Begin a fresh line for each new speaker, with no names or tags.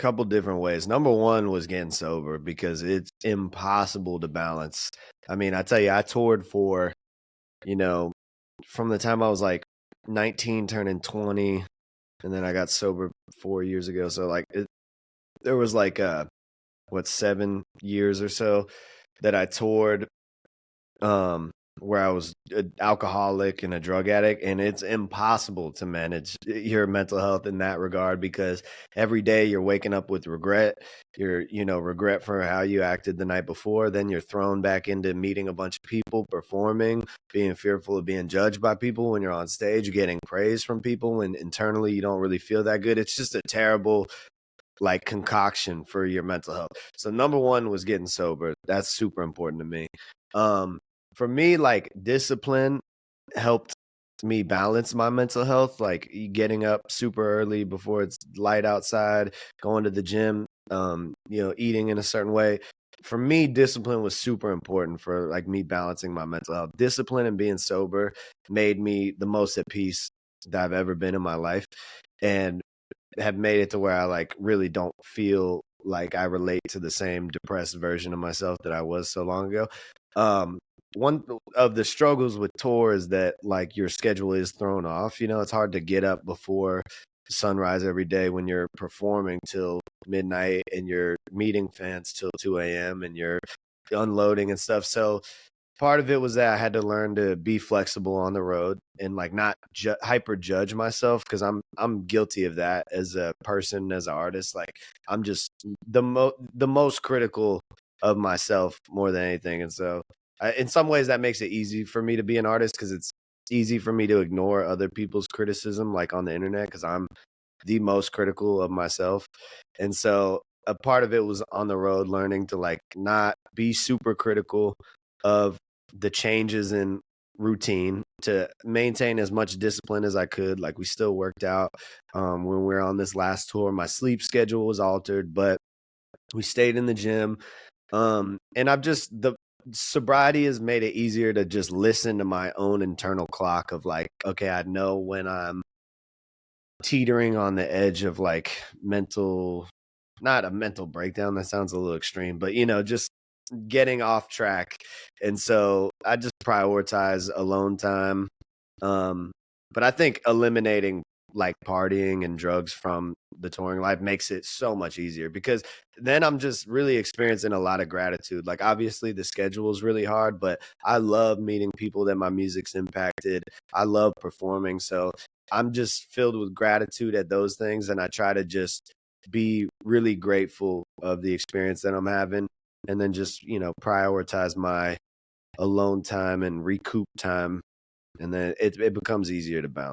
couple different ways. Number one was getting sober because it's impossible to balance. I mean, I tell you, I toured for, you know, from the time I was like 19 turning 20, and then I got sober 4 years ago. So like there was like 7 years or so that I toured, where I was an alcoholic and a drug addict, and it's impossible to manage your mental health in that regard because every day you're waking up with regret. Regret for how you acted the night before. Then you're thrown back into meeting a bunch of people, performing, being fearful of being judged by people when you're on stage, getting praise from people when internally you don't really feel that good. It's just a terrible like concoction for your mental health. So number one was getting sober. That's super important to me. For me, like discipline helped me balance my mental health, like getting up super early before it's light outside, going to the gym, eating in a certain way. For me, discipline was super important for like me balancing my mental health. Discipline and being sober made me the most at peace that I've ever been in my life. And have made it to where I like really don't feel like I relate to the same depressed version of myself that I was so long ago. One of the struggles with tour is that like your schedule is thrown off. It's hard to get up before sunrise every day when you're performing till midnight and you're meeting fans till 2 a.m. and you're unloading and stuff. So part of it was that I had to learn to be flexible on the road and like not hyper judge myself because I'm guilty of that as a person, as an artist. Like I'm just the most critical of myself more than anything, and so in some ways that makes it easy for me to be an artist because it's easy for me to ignore other people's criticism, like on the internet, because I'm the most critical of myself, and so a part of it was on the road learning to like not be super critical of the changes in routine to maintain as much discipline as I could. Like we still worked out when we were on this last tour. My sleep schedule was altered, but we stayed in the gym. And the sobriety has made it easier to just listen to my own internal clock of like, okay, I know when I'm teetering on the edge of like not a mental breakdown. That sounds a little extreme, but just getting off track. And so I just prioritize alone time. But I think eliminating like partying and drugs from the touring life makes it so much easier because then I'm just really experiencing a lot of gratitude. Like obviously the schedule is really hard, but I love meeting people that my music's impacted. I love performing. So I'm just filled with gratitude at those things. And I try to just be really grateful of the experience that I'm having and then just, prioritize my alone time and recoup time. And then it becomes easier to balance.